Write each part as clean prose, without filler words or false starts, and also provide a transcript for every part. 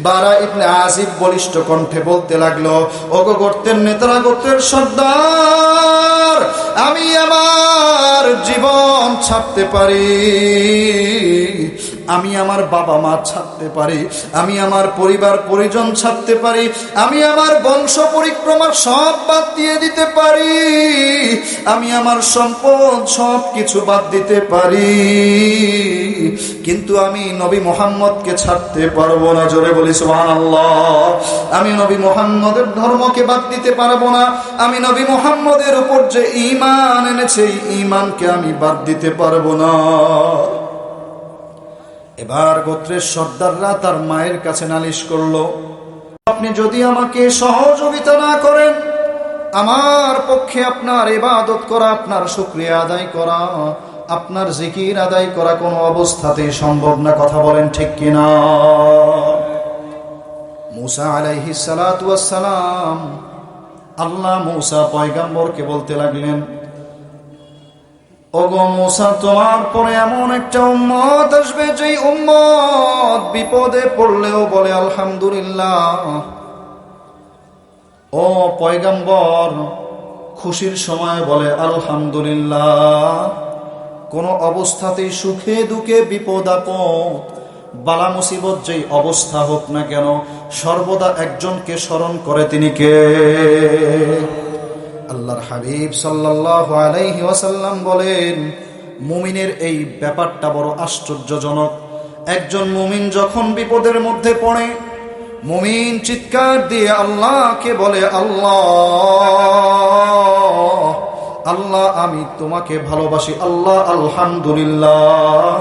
বারা ইবনে আজিব বলিষ্ঠ কণ্ঠে বলতে লাগলো, ওগো গোত্রের নেতারা, গোত্রের সর্দার, আমি আমার জীবন ছাড়তে পারি, আমি আমার বাবা মা ছাড়তে পারি, আমি আমার পরিবার পরিজন ছাড়তে পারি, আমি আমার বংশ পরিক্রমা সব বাদ দিয়ে দিতে পারি, আমি আমার সম্পদ সব কিছু বাদ দিতে পারি, কিন্তু আমি নবী মুহাম্মদকে ছাড়তে পারবো না। জোরে বলি সুবহানাল্লাহ। আমি নবী মুহাম্মদের ধর্মকে বাদ দিতে পারবো না, আমি নবী মুহাম্মদের উপর যে ঈমান এনেছে এই ঈমানকে আমি বাদ দিতে পারবো না। এবার গোত্রের সর্দাররা তার মায়ের কাছে নালিশ করলো, আপনি যদি আমাকে সহযোগিতা না করেন, আমার পক্ষে আপনার ইবাদত করা, আপনার শুকরিয়া আদায় করা, আপনার জিকির আদায় করা কোনো অবস্থাতেই সম্ভব না। কথা বলেন ঠিক কিনা? মুসা আলাইহিস সালাতু ওয়াস সালাম, আল্লাহ মুসা পয়গম্বরকে বলতে লাগলেন, ওগো মুসা, তোমার পরে এমন একটা উম্মত আসবে যেই উম্মত বিপদে পড়লেও বলে আলহামদুলিল্লাহ। ও পয়গম্বর, খুশির সময় বলে আলহামদুলিল্লাহ। কোন অবস্থাতেই সুখে দুঃখে বিপদ আপদ বালা মুসিবত যেই অবস্থা হোক না কেন, সর্বদা একজনকে স্মরণ করে, তিনি কে? আল্লাহর হাবিব সাল্লাল্লাহু আলাইহি ওয়াসাল্লাম বলেন, মুমিনের এই ব্যাপারটা বড় আশ্চর্যজনক। একজন মুমিন যখন বিপদের মধ্যে পড়ে, মুমিন চিৎকার দিয়ে আল্লাহকে বলে, আল্লাহ, আল্লাহ আমি তোমাকে ভালোবাসি, আল্লাহ আলহামদুলিল্লাহ।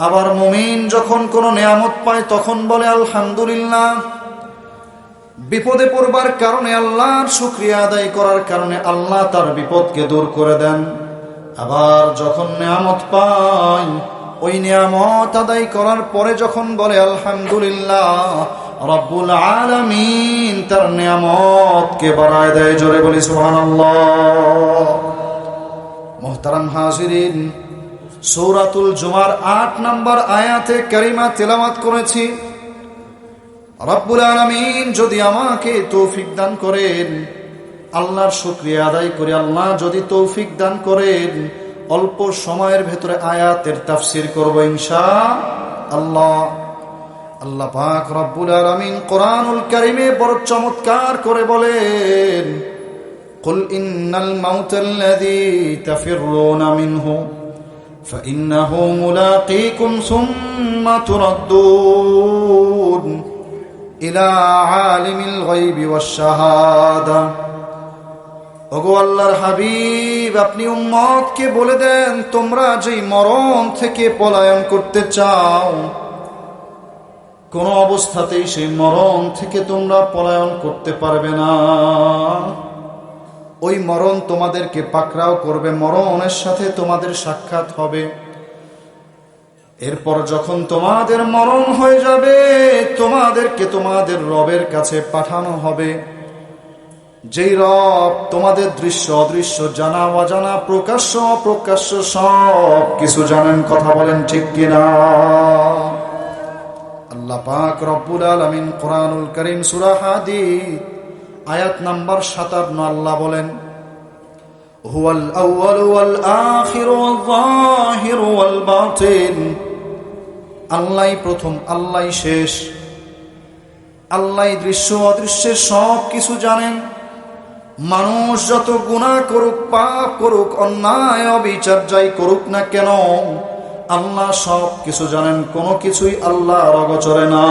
আবার মুমিন যখন কোনো নেয়ামত পায় তখন বলে আলহামদুলিল্লাহ। বিপদে পড়বার কারণে আল্লাহর শুকরিয়া আদায় করার কারণে আল্লাহ তার বিপদকে দূর করে দেন। আবার যখন নেয়ামত পায়, ওই নেয়ামত আদায় করার পরে যখন বলে আলহামদুলিল্লাহ, রব্বুল আলামিন তার নেয়ামতকে বাড়ায় দেয়। জোরে বলি সুবহানাল্লাহ। মুহতারাম হাজিরিন, সূরাতুল জুমার ৮ নম্বর আয়াতে কারিমা তেলাওয়াত করেছি। রব্বুল আলামিন যদি আমাকে তৌফিক দান করেন, আল্লাহর শুকরিয়া আদায় করে, আল্লাহ যদি তৌফিক দান করেন, অল্প সময়ের ভেতরে আয়াতের তাফসীর করব ইনশাআল্লাহ। আল্লাহ পাক রব্বুল আলামিন কোরআনুল কারীমে বড় চমৎকার করে বলেন, কুল ইন্নাল মাউতাল্লাযী তাফিররুনা মিনহু ফাইন্নাহু মুলাকীকুম সুম্মা তুরাদ্দুন ইলা আলিমিল গায়বি ওয়াশ শাহাদা। ওগো আল্লাহর হাবিব, আপনি উম্মতকে বলে দেন, তোমরা যেই মরণ থেকে পলায়ন করতে চাও, কোন অবস্থাতেই সেই মরণ থেকে তোমরা পলায়ন করতে পারবে না। ওই মরণ তোমাদেরকে পাকড়াও করবে, মরণের সাথে তোমাদের সাক্ষাৎ হবে। এরপর যখন তোমাদের মরণ হয়ে যাবে, তোমাদেরকে তোমাদের রবের কাছে পাঠানো হবে, যেই রব তোমাদের দৃশ্য অদৃশ্য, জানা অজানা, প্রকাশ্য অপ্রকাশ্য সব কিছু জানেন। কথা বলেন ঠিক কিনা? আল্লাহ পাক রব্বুল আলামিন কোরআনুল কারীম সূরা হাদীদ আয়াত নাম্বার 57 আল্লাহ বলেন, হুয়াল আউয়ালু ওয়াল আখিরু ওয়াল যাহিরু ওয়াল বাতিন। আল্লাহই প্রথম, আল্লাহই শেষ, আল্লাহই দৃশ্য অদৃশ্যের সব কিছু জানেন। মানুষ যত গুনাহ করুক, পাপ করুক, অন্যায় অবিচার যাই করুক না কেন, আল্লাহ সব কিছু জানেন, কোনো কিছুই আল্লাহর অগোচরে না।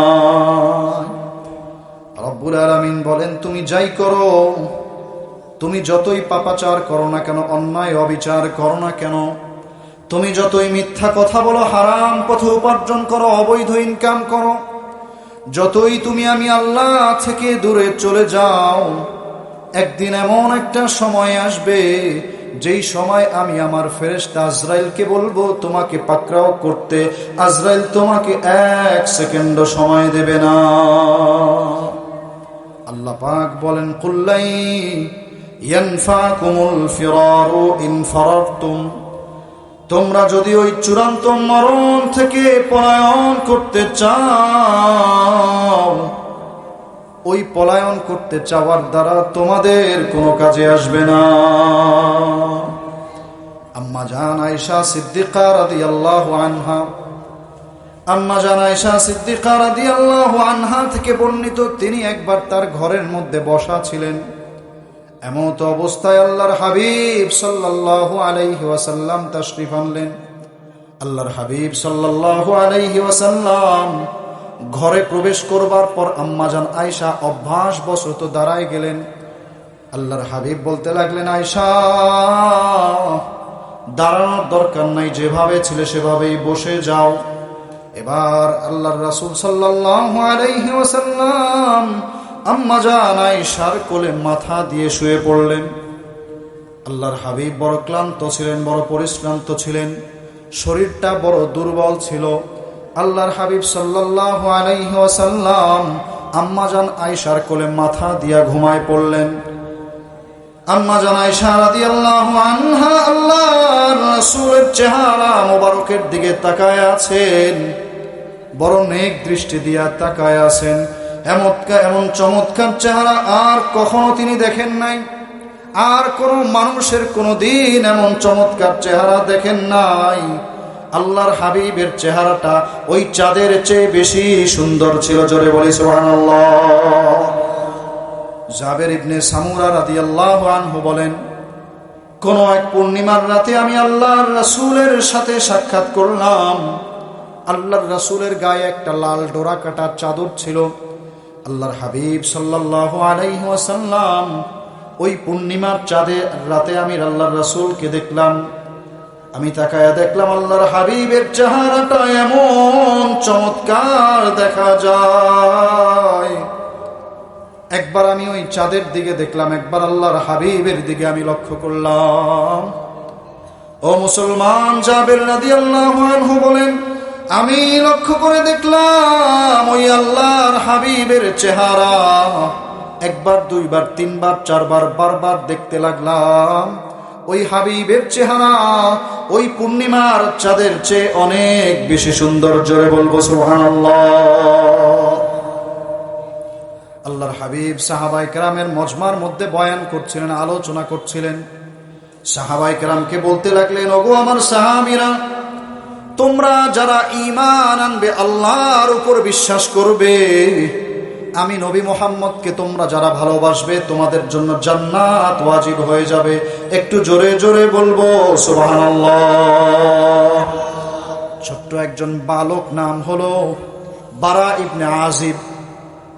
রব্বুল আলামিন বলেন, তুমি যাই করো, তুমি যতই পাপাচার করো না কেন, অন্যায় অবিচার করো না কেন, তুমি যতই মিথ্যা কথা বলো, হারাম পথে উপার্জন করো, অবৈধ ইনকাম করো, যতই তুমি আমি আল্লাহ থেকে দূরে চলে যাও, একদিন এমন একটা সময় আসবে যেই সময় আমি আমার ফেরেশতা আজরাইলকে বলবো তোমাকে পাকড়াও করতে, আজরাইল তোমাকে 1 সেকেন্ড সময় দেবে না। আল্লাহ পাক বলেন, কুল্লাই ইয়ানফাকুমুল ফিরারু ইন ফারারতুম। তোমরা যদি ওই চূড়ান্ত মরণ থেকে পলায়ন করতে চাও, ওই পলায়ন করতে চাওয়ার দ্বারা তোমাদের কোনো কাজে আসবে না। আম্মা জান আয়েশা সিদ্দিকা রাদিয়াল্লাহু আনহা, আম্মা জান আয়েশা সিদ্দিকা রাদিয়াল্লাহু আনহা থেকে বর্ণিত, তিনি একবার তার ঘরের মধ্যে বসা ছিলেন। এমত অবস্থায় আল্লাহর হাবিব সাল্লাল্লাহু আলাইহি ওয়াসাল্লাম তাশরিফ আনলেন। আল্লাহর হাবিব সাল্লাল্লাহু আলাইহি ওয়াসাল্লাম ঘরে প্রবেশ করবার পর আম্মা জান আয়েশা অভ্যাসবশত দাঁড়ায় গেলেন। আল্লাহর হাবিব বলতে লাগলেন, আয়েশা দাঁড়ানোর দরকার নাই, যেভাবে ছিলে সেভাবেই বসে যাও। এবার আল্লাহর রাসূল সাল্লাল্লাহু আলাইহি ওয়াসাল্লাম আম্মা জান আয়েশার কোলে মাথা দিয়ে শুয়ে পড়লেন। আল্লাহর হাবিব বড় ক্লান্ত ছিলেন, বড় পরিশ্রান্ত ছিলেন, শরীরটা বড় দুর্বল ছিল। আল্লাহর হাবিব সাল্লাল্লাহু আলাইহি ওয়াসাল্লাম আম্মা জান আয়েশার কোলে মাথা দিয়া ঘুমায় পড়লেন। আম্মা জান আয়েশা রাদিয়াল্লাহু আনহা আল্লাহর রাসূলের চেহারা মোবারকের দিকে তাকায় আছেন, বড় নেক দৃষ্টি দিয়া তাকায় আছেন। এমন চমৎকার চেহারা আর কখনো তিনি দেখেন নাই, আর কোন মানুষের কোনো দিন এমন চমৎকার চেহারা দেখেন নাই। আল্লাহর হাবিবের চেহারাটা ওই চাঁদের চেয়ে বেশি সুন্দর ছিল। জোরে বলি সুবহানাল্লাহ। জাবের ইবনে সামুরা রাদিয়াল্লাহু আনহু বলেন, কোন এক পূর্ণিমার রাতে আমি আল্লাহর রাসূলের সাথে সাক্ষাৎ করলাম। আল্লাহর রাসূলের গায়ে একটা লাল ডোরা কাটা চাদর ছিল। আল্লাহর হাবিব সাল্লাল্লাহু আলাইহি ওয়াসাল্লাম ওই পূর্ণিমার চাঁদের রাতে আমি আল্লাহর রাসূলকে দেখলাম। আমি তাকায়া দেখলাম আল্লাহর হাবিবের চেহারাটা এমন চমৎকার দেখা যায়। একবার আমি ওই চাঁদের দিকে দেখলাম, একবার আল্লাহর হাবিবের দিকে আমি লক্ষ্য করলাম। ও মুসলমান, জাবের রাদিয়াল্লাহু আনহু বলেন, আমি লক্ষ্য করে দেখলাম ওই আল্লাহর হাবিবের চেহারা একবার, দুইবার, তিনবার, চারবার, বারবার দেখতে লাগলাম। ওই হাবিবের চেহারা ওই পূর্ণিমার চাঁদের চেয়ে অনেক বেশি সুন্দর। জোরে বলবো সুবহানাল্লাহ। আল্লাহর হাবিব সাহাবায়ে কেরামের মজমার মধ্যে বয়ান করছিলেন, আলোচনা করছিলেন। সাহাবায়ে কেরামকে বলতে লাগলেন, ওগো আমার সাহাবীরা, তোমরা যারা ঈমান আনবে, আল্লাহর উপর বিশ্বাস করবে, আমি নবী মুহাম্মদকে তোমরা যারা ভালোবাসবে, তোমাদের জন্য জান্নাত ওয়াজিব হয়ে যাবে। একটু জোরে জোরে বলবো সুবহানাল্লাহ। ছোট্ট একজন বালক, নাম হলো বারা ইবনে আজিব,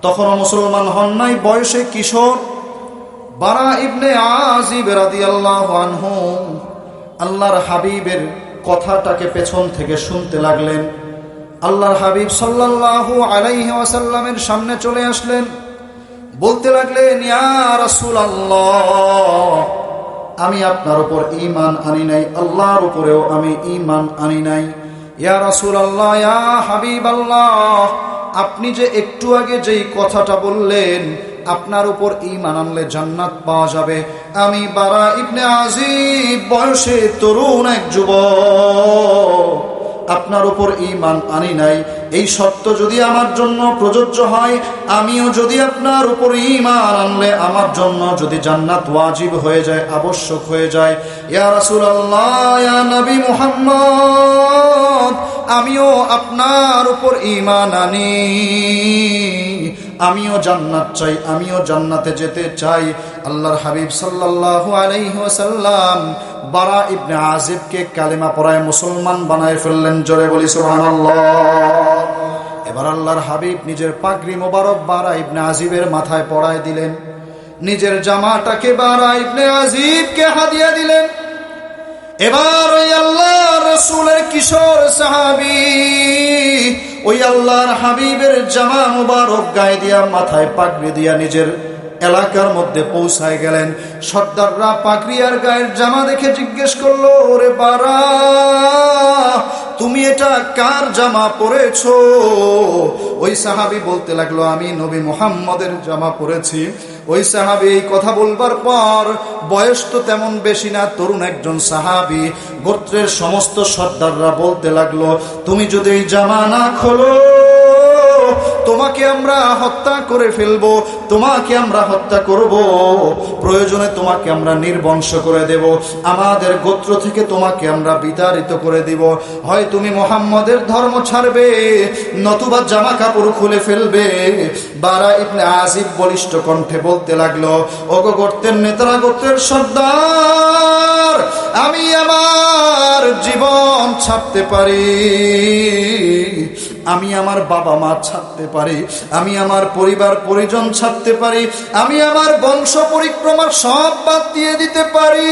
তখনও মুসলমান হন নাই, বয়সে কিশোর। বারা ইবনে আজিব রাদিয়াল্লাহু আনহু আল্লাহর হাবিবের কথাটাকে পেছন থেকে শুনতে লাগলেন। আল্লাহর হাবিব সাল্লাল্লাহু আলাইহি ওয়াসাল্লামের সামনে চলে আসলেন, বলতে লাগলেন, ইয়া রাসূলুল্লাহ, আমি আপনার উপর ঈমান আনি নাই, আল্লাহর উপরেও আমি ঈমান আনি নাই। ইয়া রাসূলুল্লাহ, ইয়া হাবিবাল্লাহ, আপনি যে একটু আগে যেই কথাটা বললেন, আপনার উপর ঈমান আনলে জান্নাত পাওয়া যাবে, আমি বারা ইবনে আজিব বয়সে তরুণ এক যুবক, আপনার উপর ঈমান আনি নাই। এই সত্য যদি আমার জন্য প্রযোজ্য হয়, আমিও যদি আপনার উপর ঈমান আনলে আমার জন্য যদি জান্নাত ওয়াজিব হয়ে যায়, আবশ্যক হয়ে যায়, ইয়া রাসূলুল্লাহ, ইয়া নবী মুহাম্মদ, আমিও আপনার উপর ঈমান আনি, আমিও জান্নাত চাই, আমিও জান্নাতে যেতে চাই। আল্লাহর হাবিব সাল্লাল্লাহু আলাইহি ওয়াসাল্লাম বারা ইবনে আজিবকে কালেমা পড়ায় মুসলমান বানায় ফেললেন। জোরে বলি সুবহানাল্লাহ। এবার আল্লাহর হাবিব নিজের পাগড়ি মোবারক বারা ইবনে আজিবের মাথায় পড়ায় দিলেন, নিজের জামাটাকে বারা ইবনে আজিবকে হাদিয়া দিলেন। এবার ওই আল্লাহর রাসূলের কিশোর সাহাবী ওই আল্লাহর হাবিবের জামা মুবারক গায়ে দিয়া, মাথায় পাগড়ি দিয়া নিজের এলাকার মধ্যে পৌঁছায় গেলেন। সর্দাররা পাগড়ি আর গায়ের জামা দেখে জিজ্ঞেস করলো, ওরে বারা, তুমি এটা কার জামা পরেছো? ওই সাহাবী বলতে লাগলো, আমি নবী মুহাম্মদের জামা পরেছি। ওই সাহাবী এই কথা বলবার পর, বয়স তো তেমন বেশি না, তরুণ একজন সাহাবী, গোত্রের সমস্ত সর্দাররা বলতে লাগলো, তুমি যদি এই জামা না খোলো, তোমাকে আমরা হত্যা করে ফেলবো, তোমাকে আমরা হত্যা করব, প্রয়োজনে তোমাকে আমরা নির্বংশ করে দেব, আমাদের গোত্র থেকে তোমাকে আমরা বিতাড়িত করে দিব। হয় তুমি মুহাম্মদের ধর্ম ছাড়বে, নতুবা জামা কাপড় খুলে ফেলবে। বারা ইবনে আজিব বলিষ্ঠ কণ্ঠে বলতে লাগলো, ওগো গোত্রের নেতারা, গোত্রের সর্দার, আমি আমার জীবন ছাড়তে পারি, আমি আমার বাবা মা ছাড়তে পারি, আমি আমার পরিবার পরিজন ছাড়তে পারি, আমি আমার বংশ পরিক্রমা সব বাদ দিয়ে দিতে পারি,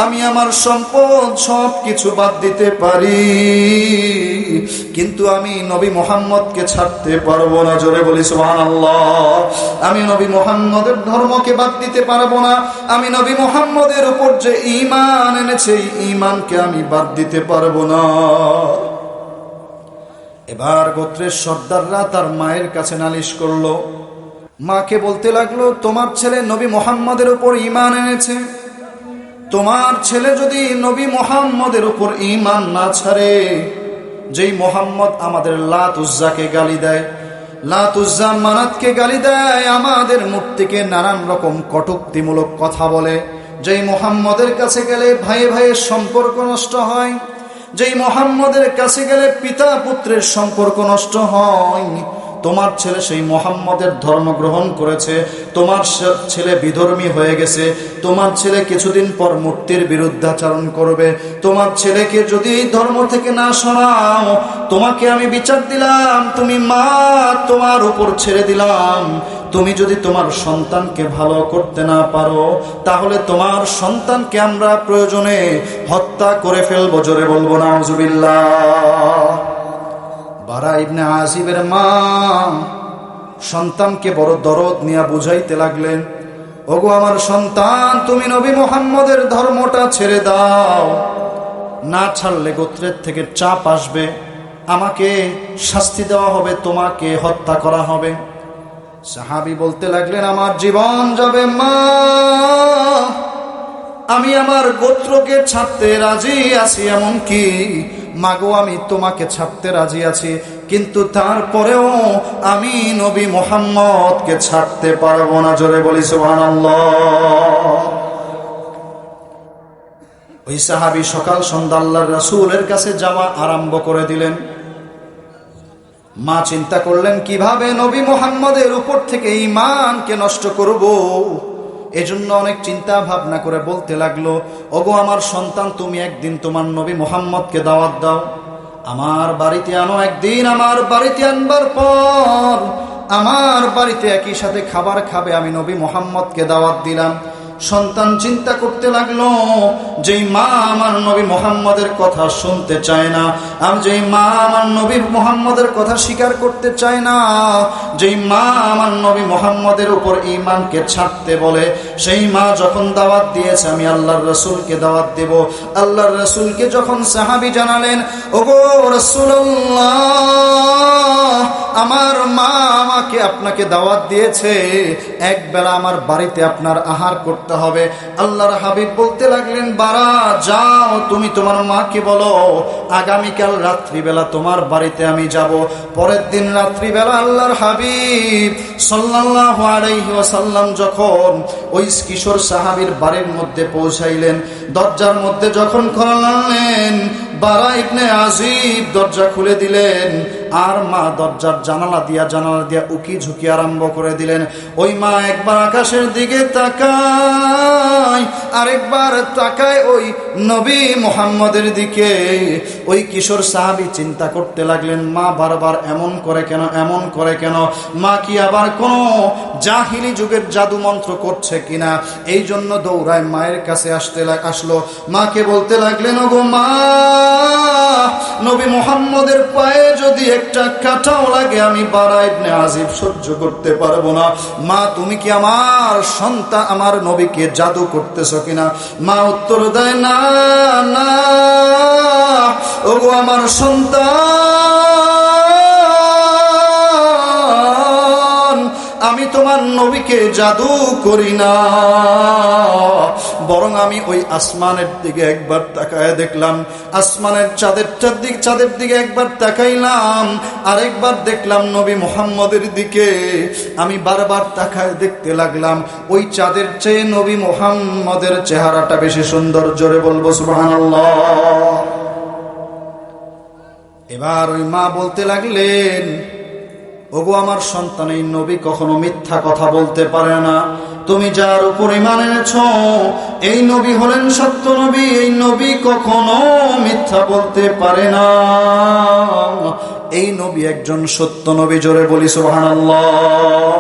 আমি আমার সম্পদ সব কিছু বাদ দিতে পারি, কিন্তু আমি নবী মুহাম্মদকে ছাড়তে পারবো না। জোরে বলি সুবহানাল্লাহ। আমি নবী মুহাম্মদের ধর্মকে বাদ দিতে পারবো না, আমি নবী মুহাম্মদের উপর যে ঈমান এনেছে এই ঈমানকে আমি বাদ দিতে পারবো না। এবার গোত্রের সর্দাররা তার মায়ের কাছে নালিশ করলো, মাকে বলতে লাগলো, তোমার ছেলে নবী মুহাম্মদের উপর ঈমান এনেছে, তোমার ছেলে যদি নবী মুহাম্মদের উপর ঈমান না ছাড়ে, যেই মুহাম্মদ আমাদের লাত উজ্জাকে গালি দেয়, লাত উজ্জা মানাতকে গালি দেয়, আমাদের মূর্তিকে নানান রকম কটূক্তিমূলক কথা বলে, যেই মুহাম্মদের কাছে গেলে ভাইয়ে ভাইয়ের সম্পর্ক নষ্ট হয়, যেই মুহাম্মদের কাছে গেলে পিতা পুত্রের সম্পর্ক নষ্ট হয়, তোমার ছেলে সেই মুহাম্মদের ধর্ম গ্রহণ করেছে, তোমার ছেলে বিধর্মী হয়ে গেছে, তোমার ছেলে কিছুদিন পর মূর্তির বিরুদ্ধাচরণ করবে, তোমার ছেলেকে যদি এই ধর্ম থেকে না সরাও, তোমাকে আমি বিচার দিলাম, তুমি মা, তোমার উপর ছেড়ে দিলাম, তুমি যদি তোমার সন্তানকে ভালো করতে না পারো, তাহলে তোমার সন্তানকে আমরা প্রয়োজনে হত্যা করে ফেলবো। জোরে বলবো নাউজুবিল্লাহ। বারা ইবনে আজিবের মা সন্তানকে বড় দরদ নিয়ে বুঝাইতে লাগলেন, ওগো আমার সন্তান, তুমি নবী মুহাম্মদের ধর্মটা ছেড়ে দাও, না ছাড়লে গোত্রের থেকে চাপ আসবে, আমাকে শাস্তি দেওয়া হবে, তোমাকে হত্যা করা হবে। সাহাবী বলতে লাগলেন, আমার জীবন যাবে মা, আমি আমার গোত্রকে ছাড়তে রাজি আছি, এমনকি মাগো আমি তোমাকে ছাড়তে রাজি আছি, কিন্তু তারপরেও আমি নবী মুহাম্মদকে ছাড়তে পারবো না। জোরে বলি সুবহানাল্লাহ। ওই সাহাবী সকাল সন্ধ্যা আল্লাহর রাসূলের কাছে যাওয়া আরম্ভ করে দিলেন। মা চিন্তা করলেন, কিভাবে নবী মুহাম্মদের উপর থেকে ঈমানকে নষ্ট করব, এজন্য অনেক চিন্তা ভাবনা করে বলতে লাগলো, ওগো আমার সন্তান, তুমি একদিন তোমার নবী মুহাম্মদকে দাওয়াত দাও, আমার বাড়িতে আনো, একদিন আমার বাড়িতে আনবার পর আমার বাড়িতে একই সাথে খাবার খাবে, আমি নবী মুহাম্মদকে দাওয়াত দিলাম। সন্তান চিন্তা করতে লাগলো, যেই মা আমার নবী মুহাম্মদের কথা শুনতে চায় না, আর যেই মা আমার নবী মুহাম্মদের কথা স্বীকার করতে চায় না, যেই মা আমার নবী মুহাম্মদের উপর ঈমানকে ছাড়তে বলে, সেই মা যখন দাওয়াত দিয়েছে আমি আল্লাহর রাসূলকে দাওয়াত দেব, আল্লাহর রাসূলকে যখন সাহাবী জানালেন, ওগো রাসূলুল্লাহ, আমার মা আমাকে আপনাকে দাওয়াত দিয়েছে, এক বেলা আমার বাড়িতে আপনার আহার করতে হবে। আল্লাহর হাবিব বলতে লাগলেন, বারা যাও, তুমি তোমার মাকে বলো আগামীকাল রাত্রিবেলা তোমার বাড়িতে আমি যাব। পরের দিন রাত্রিবেলা আল্লাহর হাবিব সাল্লাল্লাহু আলাইহি ওয়াসাল্লাম যখন ওই কিশোর সাহাবীর বাড়ির মধ্যে পৌঁছাইলেন, দরজার মধ্যে যখন খোলালেন, বারা ইবনে আজিব দরজা খুলে দিলেন, আর মা দরজার জানালা দিয়া উকি ঝুঁকি আরম্ভ করে দিলেন। ওই মা একবার আকাশের দিকে তাকায়, আরেকবার তাকায় ওই নবী মুহাম্মদের দিকে। ওই কিশোর সাহাবী চিন্তা করতে লাগলেন, মা বারবার এমন করে কেন, এমন করে কেন, মা কি আবার কোন জাহিলি যুগের জাদু মন্ত্র করছে কিনা? এই জন্য দৌড়ায় মায়ের কাছে আসলো। মাকে বলতে লাগলেন, ওগো মা, নবী মুহাম্মদের পায়ে যদি একটা কাঁটাও লাগে আমি বারা ইবনে আজিব সহ্য করতে পারবো না। মা, তুমি কি আমার সন্তান, আমার নবীকে জাদু করতেছ কিনা? মা উত্তর দেয়, না না, ওগো আমার সন্তান, আমি তোমার নবীকে জাদু করি না, বরং আমি ওই আসমানের দিকে একবার তাকায় দেখলাম, আসমানের চাঁদের দিকে একবার তাকাইলাম, আরেকবার দেখলাম নবী মুহাম্মদের দিকে। আমি বারবার তাকায় দেখতে লাগলাম, ওই চাঁদের চেয়ে নবী মুহাম্মদের চেহারাটা বেশি সুন্দর। জোরে বলবো সুবহানাল্লাহ। এবার ওই মা বলতে লাগলেন, ওগো আমার সন্তান, এই নবী কখনো মিথ্যা কথা বলতে পারে না। তুমি যার উপর ঈমান এনেছো, এই নবী হলেন সত্য নবী, এই নবী কখনো মিথ্যা বলতে পারে না। এই নবী একজন সত্য নবী। জোরে বলি সুবহানাল্লাহ।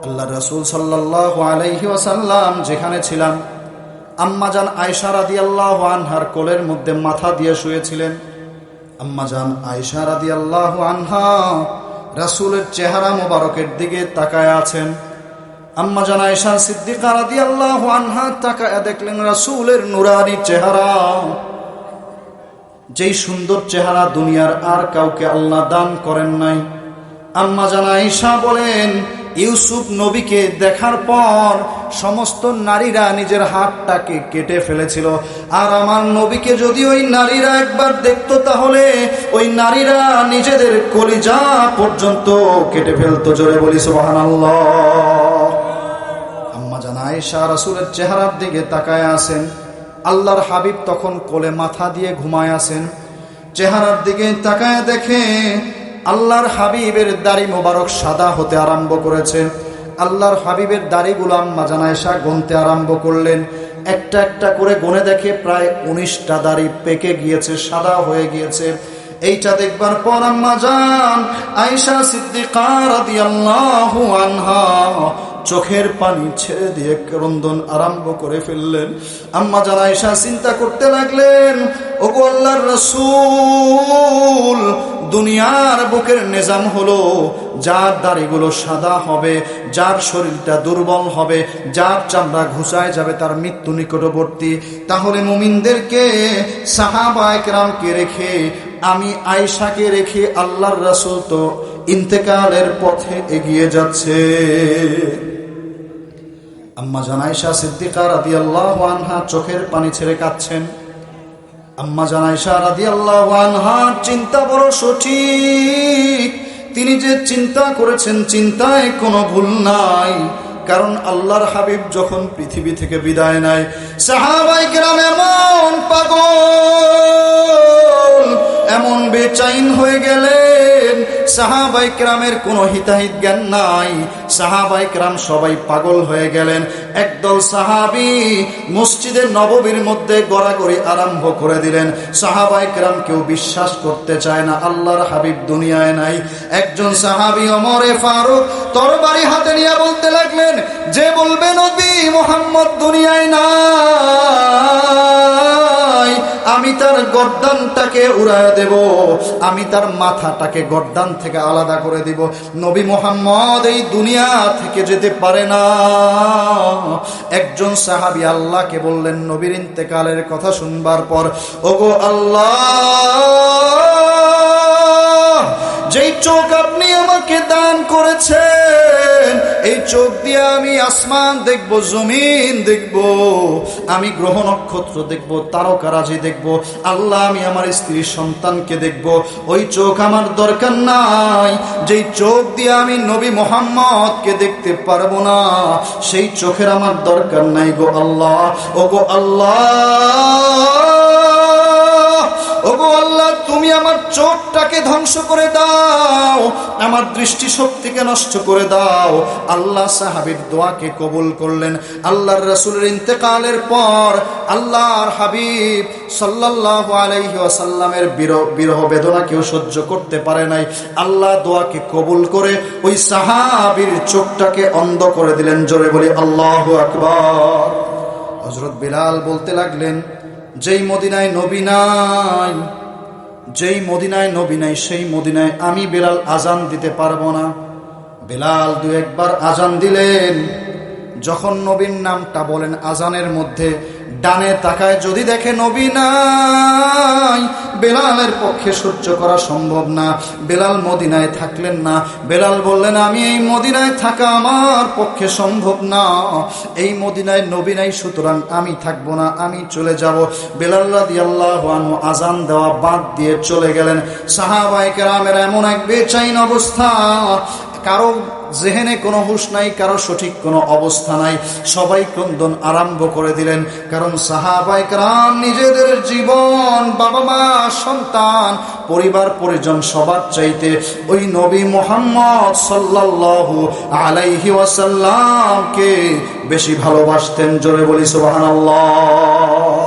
আল্লাহর রাসূল সাল্লাল্লাহু আলাইহি ওয়াসাল্লাম যেখানে ছিলাম, আম্মাজান আয়েশা রাদিয়াল্লাহু আনহার কোলের মধ্যে মাথা দিয়ে শুয়েছিলেন। আম্মাজান আয়েশা রাদিয়াল্লাহু আনহা রাসূলের চেহারা মোবারকের দিকে তাকায় আছেন। আম্মাজান আয়েশা সিদ্দিকা রাদিয়াল্লাহু আনহা তাকায় দেখলেন রাসূলের নুরানি চেহারা। যেই সুন্দর চেহারা দুনিয়ার আর কাউকে আল্লাহ দান করেন নাই। আম্মাজান আয়েশা বলেন, ইউসুফ নবীকে দেখার পর সমস্ত নারীরা নিজের হাতটাকে কেটে ফেলেছিল, আর আমার নবীকে যদি ওই নারীরা একবার দেখতো, তাহলে ওই নারীরা নিজেদের কলিজা পর্যন্ত কেটে ফেলতো। জোরে বলি সুবহানাল্লাহ। আম্মাজান আয়েশা রাসূলের চেহারার দিকে তাকায় আছেন। আল্লাহর হাবিব তখন কোলে মাথা দিয়ে ঘুমায় আছেন। চেহারার দিকে তাকায় দেখে আল্লাহর হাবিবের দাড়ি মোবারক সাদা হতে আরম্ভ করেছে। আল্লাহর হাবিবের দাড়িগুলো আম্মাজান আয়েশা গুনতে আরম্ভ করলেন। একটা একটা করে গুনে দেখে প্রায় 19টা দাড়ি পেকে গিয়েছে, সাদা হয়ে গিয়েছে। এইটা দেখবার পর আম্মাজান আয়েশা সিদ্দিকা রাদিয়াল্লাহু আনহা চোখের পানি ছেড়ে দিয়ে ক্রন্দন আরম্ভ করে ফেললেন। আম্মাজান আয়েশা চিন্তা করতে লাগলেন, ওগো আল্লাহর রাসূল, দুনিয়ার বুকের নিজাম হলো যার দাড়িগুলো সাদা হবে, যার শরীরটা দুর্বল হবে, যার চামড়া ঘুষায় যাবে, তার মৃত্যু নিকটবর্তী। তাহলে মুমিনদেরকে সাহাবায়ে কেরামকে রেখে, আমি আয়েশাকে রেখে আল্লাহর রাসূল তো ইন্তেকালের পথে এগিয়ে যাচ্ছে। আম্মাজান আয়েশা সিদ্দিকা রাদিয়াল্লাহু আনহা চোখের পানি ছেড়ে কাঁদছেন। আম্মাজান আয়েশা রাদিয়াল্লাহু আনহা চিন্তা বড় সঠিক। তিনি যে চিন্তা করেছেন, চিন্তায় কোনো ভুল নাই। কারণ আল্লাহর হাবিব যখন পৃথিবী থেকে বিদায় নেয়, সাহাবায়ে কেরাম এমন পাগল, এমন বেচাইন হয়ে গেলেন, সাহাবায়ে কেরামের কোনো হিতাহিত জ্ঞান নাই। সাহাবায়ে কেরাম সবাই পাগল হয়ে গেলেন। একদল সাহাবী মসজিদের নববীর মধ্যে গড়াগড়ি আরম্ভ করে দিলেন। সাহাবায়ে কেরাম কেউ বিশ্বাস করতে চায় না আল্লাহর হাবিব দুনিয়ায় নাই। একজন সাহাবী ওমরে ফারুক তরবারি হাতে নিয়ে বলতে লাগলেন, যে বলবে নবী মুহাম্মদ দুনিয়ায় নাই, আমি তার গর্দানটাকে উড়ায় দেব, আমি তার মাথাটাকে গর্দান থেকে আলাদা করে দিব। নবী মুহাম্মদ এই দুনিয়া থেকে যেতে পারে না। একজন সাহাবী আল্লাহকে বললেন নবীর ইন্তেকালের কথা শুনবার পর, ওগো আল্লাহ, যেই চোখ আপনি আমাকে দান করেছেন, এই চোখ দিয়ে আমি আসমান দেখব, জমিন দেখব, আমি গ্রহ নক্ষত্র দেখব, তারকারাজি দেখব। আল্লাহ, আমি আমার স্ত্রী সন্তানকে দেখব। ওই চোখ আমার দরকার নাই। যেই চোখ দিয়ে আমি নবী মুহাম্মদকে দেখতে পারবো না, সেই চোখের আমার দরকার নাই গো আল্লাহ। ও গো আল্লাহ, ওগো আল্লাহ, তুমি আমার চোখটাকে ধ্বংস করে দাও, আমার দৃষ্টি শক্তিকে নষ্ট করে দাও। আল্লাহ সাহাবীর দোয়াকে কবুল করলেন। আল্লাহর রাসূলের ইন্তেকালের পর আল্লাহর হাবিব সাল্লাল্লাহু আলাইহি ওয়াসাল্লামের বিরহ বেদনা কেউ সহ্য করতে পারে নাই। আল্লাহ দোয়াকে কবুল করে ওই সাহাবীর চোখটাকে অন্ধ করে দিলেন। জোরে বলি আল্লাহু আকবার। হযরত বিলাল বলতে লাগলেন, যেই মদিনায় নবী নাই, যেই মদিনায় নবী নাই, সেই মদিনায় আমি বেলাল আজান দিতে পারবো না। বেলাল দু একবার আজান দিলেন। যখন নবীর নামটা বলেন আজানের মধ্যে, ডানে তাকায়, যদি দেখে নবী নাই, বেলালের পক্ষে সহ্য করা সম্ভব না। বেলাল মদিনায় থাকলেন না। বেলাল বললেন, আমি এই মদিনায় থাকা আমার পক্ষে সম্ভব না, এই মদিনায় নবী নাই, সুতরাং আমি থাকবো না, আমি চলে যাব। বেলাল রাদিয়াল্লাহু আনহু আজান দেওয়া বাদ দিয়ে চলে গেলেন। সাহাবায়ে কেরামের এমন এক বেচাইন অবস্থা, কারো জেহেনে কোনো হুঁশ নাই, কারো সঠিক কোনো অবস্থা নাই, সবাই ক্রন্দন আরম্ভ করে দিলেন। কারণ সাহাবায়ে কেরাম নিজেদের জীবন, বাবা মা, সন্তান, পরিবার পরিজন সবার চাইতে ওই নবী মুহাম্মদ সাল্লাল্লাহু আলাইহি ওয়াসাল্লামকে বেশি ভালোবাসতেন। জোরে বলি সুবহানাল্লাহ।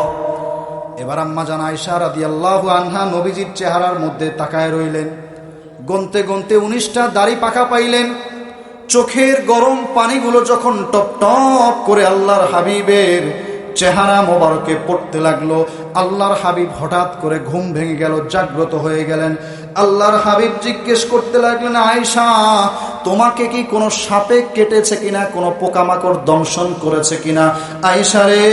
এবার আম্মা জান আয়েশা রাদিয়াল্লাহু আনহা নবীজির চেহারার মধ্যে তাকায় রইলেন। গনতে গনতে 19টা দাড়ি পাকা পাইলেন। চোখের গরম পানিগুলো যখন টপ টপ করে আল্লাহর হাবিবের চেহারা মোবারকে পড়তে লাগলো, আল্লাহর হাবিব হঠাৎ করে ঘুম ভেঙে গেল, জাগ্রত হয়ে গেলেন। আল্লাহর হাবিব জিজ্ঞেস করতে লাগলেন, আয়েশা, তোমাকে কি কোনো সাপে কেটেছে কিনা, কোনো পোকামাকড় দংশন করেছে কিনা? আয়েশা রে,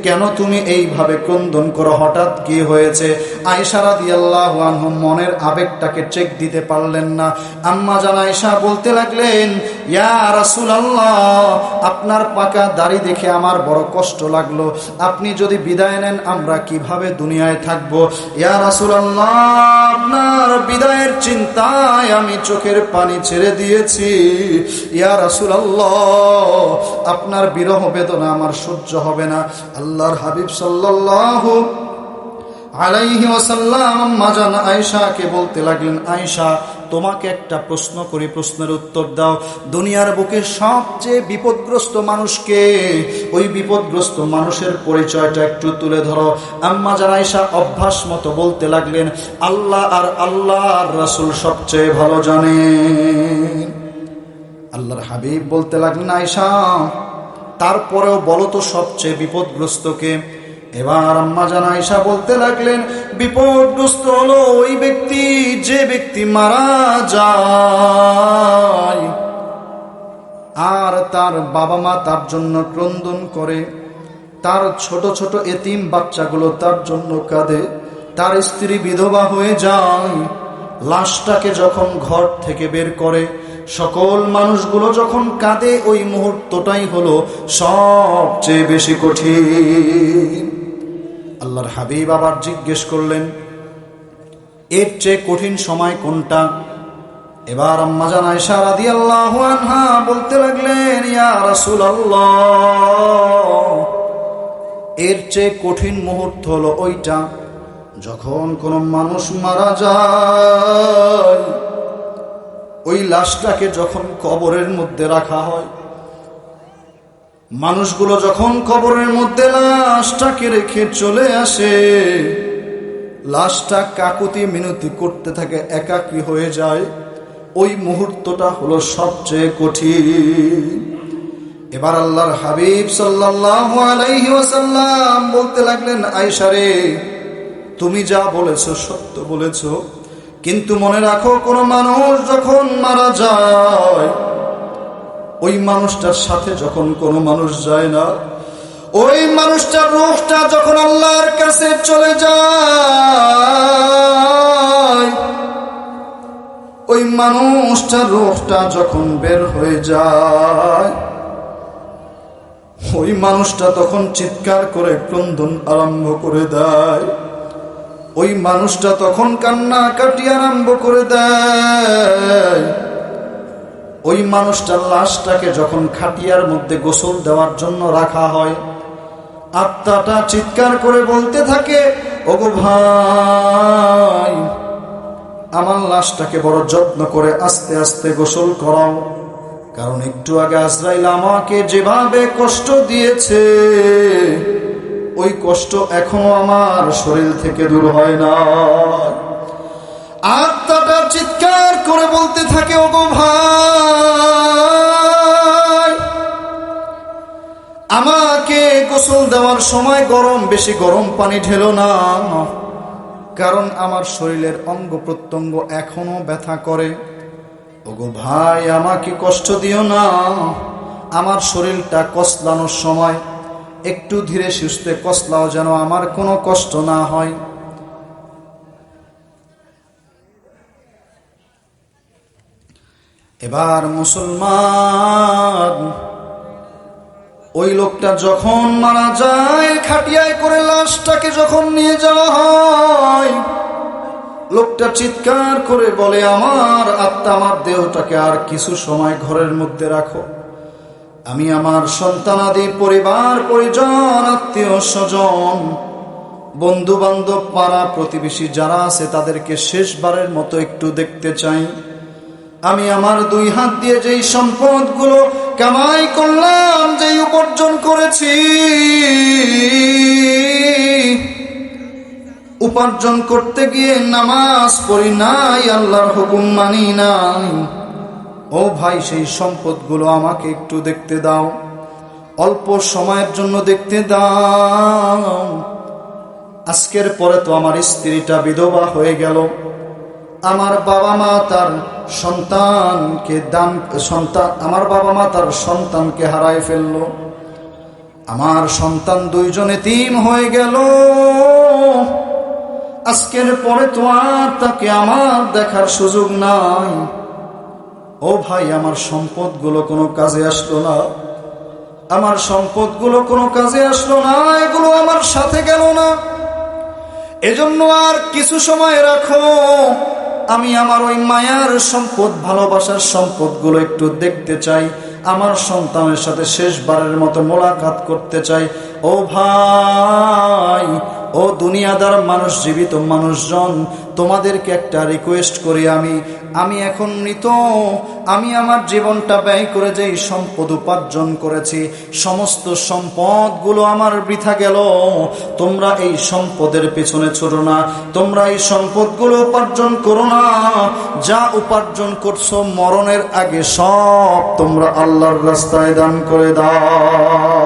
কেন তুমি এইভাবে ক্রন্দন করো, হঠাৎ কি হয়েছে? আয়েশা রাদিয়াল্লাহু আনহা মনের আবেগটাকে চেক দিতে পারলেন না। আম্মা জান আয়েশা বলতে লাগলেন, ইয়া রাসূলুল্লাহ, আপনার পাকা দাড়ি দেখে আমার বড় কষ্ট লাগলো, আপনি যদি বিদায় নেন আমরা কিভাবে দুনিয়ায় থাকবো? ইয়া রাসূলুল্লাহ, আপনার বিদায়ের চিন্তায় আমি চোখের পানি ছেড়ে দিয়েছি। ইয়া রাসূলুল্লাহ, আপনার বিরহ বেদনা আমার সহ্য হবে না। আল্লাহর হাবিব সাল্লাল্লাহু আলাইহি ওয়াসাল্লাম আম্মা জান আয়েশাকে বলতে লাগলেন, আয়েশা, তোমাকে একটা প্রশ্ন করি, প্রশ্নের উত্তর দাও। দুনিয়ার বুকে সবচেয়ে বিপদগ্রস্ত মানুষকে, ওই বিপদগ্রস্ত মানুষের পরিচয়টা একটু তুলে ধরো। আম্মা জান আয়েশা অভ্যাস মতো বলতে লাগলেন, আল্লাহ আর আল্লাহর রাসূল সবচেয়ে ভালো জানেন। আল্লাহর হাবিব বলতে লাগলেন, আয়েশা, তারপরেও বলো তো সবচেয়ে বিপদগ্রস্তকে? এবার আম্মা জান আয়েশা বলতে লাগলেন, বিপদগ্রস্ত হলো ওই ব্যক্তি, যে ব্যক্তি মারা যায় আর তার বাবা মা তার জন্য ক্রন্দন করে, তার ছোট ছোট এতিম বাচ্চাগুলো তার জন্য কাঁদে, তার স্ত্রী বিধবা হয়ে যায়, লাশটাকে যখন ঘর থেকে বের করে সকল মানুষগুলো যখন কাঁদে, ওই মুহূর্তটাই হলো সবচেয়ে বেশি কঠিন। আল্লাহর হাবিব আবার জিজ্ঞেস করলেন, এর চেয়ে কঠিন সময় কোনটা? এবার আম্মা জান আয়েশা রাদিয়াল্লাহু আনহা বলতে লাগলেন, ইয়া রাসূলুল্লাহ, এর চেয়ে কঠিন মুহূর্ত হলো ওইটা যখন কোন মানুষ মারা যায়, ওই লাশটাকে যখন কবরের মধ্যে রাখা হয়, মানুষগুলো যখন কবরের মধ্যে লাশটাকে রেখে চলে আসে, লাশটা কাকুতি মিনতি করতে থাকে, একাকী হয়ে যায়, ওই মুহূর্তটা হলো সবচেয়ে কঠিন। এবার আল্লাহর হাবিব সাল্লাল্লাহু আলাইহি ওয়াসাল্লাম বলতে লাগলেন, আয়েশা রে, তুমি যা বলেছো সত্য বলেছো, কিন্তু মনে রাখো, কোন মানুষ যখন মারা যায়, ওই মানুষটার সাথে যখন কোনো মানুষ যায় না, ওই মানুষটার রূহটা যখন আল্লাহর কাছে চলে যায়, ওই মানুষটার রূহটা যখন বের হয়ে যায়, ওই মানুষটা তখন চিৎকার করে ক্রন্দন আরম্ভ করে দেয়, ওই মানুষটা তখন কান্নাকাটি আরম্ভ করে দেয়। ওই মানুষটার লাশটাকে যখন খাটিয়ার মধ্যে গোসল দেওয়ার জন্য রাখা হয়, আত্মাটা চিৎকার করে বলতে থাকে, ওগো ভাই, আমার লাশটাকে বড় যত্ন করে আস্তে আস্তে গোসল করাও, কারণ একটু আগে আজরাইল আমাকে যেভাবে কষ্ট দিয়েছে, ওই কষ্ট এখনো আমার শরীর থেকে দূর হয় না। আত্মাটা চিৎকার করে বলতে থাকে, ওগো ভাই, আমাকে গোসল দেওয়ার সময় বেশি গরম পানি ঢেলো না, কারণ আমার শরীরের অঙ্গ প্রত্যঙ্গ এখনো ব্যথা করে। ওগো ভাই, আমাকে কষ্ট দিও না, আমার শরীরটা কসলানোর সময় একটু ধীরে সুস্থে কসলাও যেন আমার কোনো কষ্ট না হয়। এবার মুসলমান, ওই লোকটা যখন মারা যায়, খাটিয়ায় করে লাশটাকে যখন নিয়ে যাওয়া হয়, লোকটা চিৎকার করে বলে, আমার আত্মা, আমার দেহটাকে আর কিছু সময় ঘরের মধ্যে রাখো। আমি আমার সন্তানাদি, পরিবার পরিজন, আত্মীয় স্বজন, বন্ধু বান্ধব, পাড়া প্রতিবেশী যারা আছে তাদেরকে শেষবারের মতো একটু দেখতে চাই। আমি আমার দুই হাত দিয়ে যেই সম্পদগুলো কামাই করলাম, যেই উপার্জন করেছি, উপার্জন করতে গিয়ে নামাজ পড়ি নাই, আল্লাহর হুকুম মানি নাই। ও ভাই, সেই সম্পদগুলো আমাকে একটু দেখতে দাও, অল্প সময়ের জন্য দেখতে দাও। আজকের পরে তো আমার স্ত্রীটা বিধবা হয়ে গেল, আমার বাবা মা তার সন্তানকে হারায় ফেলল, আমার সন্তান দুইজন এতিম হয়ে গেল। আজকের পরে তো আর তাকে আমার দেখার সুযোগ নাই। ও ভাই, আমার সম্পদগুলো কোনো কাজে আসলো না, আমার সম্পদগুলো কোনো কাজে আসলো না, এগুলো আমার সাথে গেল না। এজন্য আর কিছু সময় রাখো, আমি আমার ওই মায়ার সম্পদ, ভালোবাসার সম্পদগুলো একটু দেখতে চাই, আমার সন্তানের সাথে শেষবারের মতো মোলাকাত করতে চাই। ও ভাই, ও দুনিয়াদার মানুষ, জীবিত মানুষজন, তোমাদেরকে একটা রিকোয়েস্ট করি, আমি এখন মৃত, আমি আমার জীবনটা ব্যয় করে যেই সম্পদ উপার্জন করেছি, সমস্ত সম্পদগুলো আমার বৃথা গেল। তোমরা এই সম্পদের পেছনে ছোড়ো না, তোমরা এই সম্পদগুলো উপার্জন করো না। যা উপার্জন করছো মরণের আগে সব তোমরা আল্লাহর রাস্তায় দান করে দাও।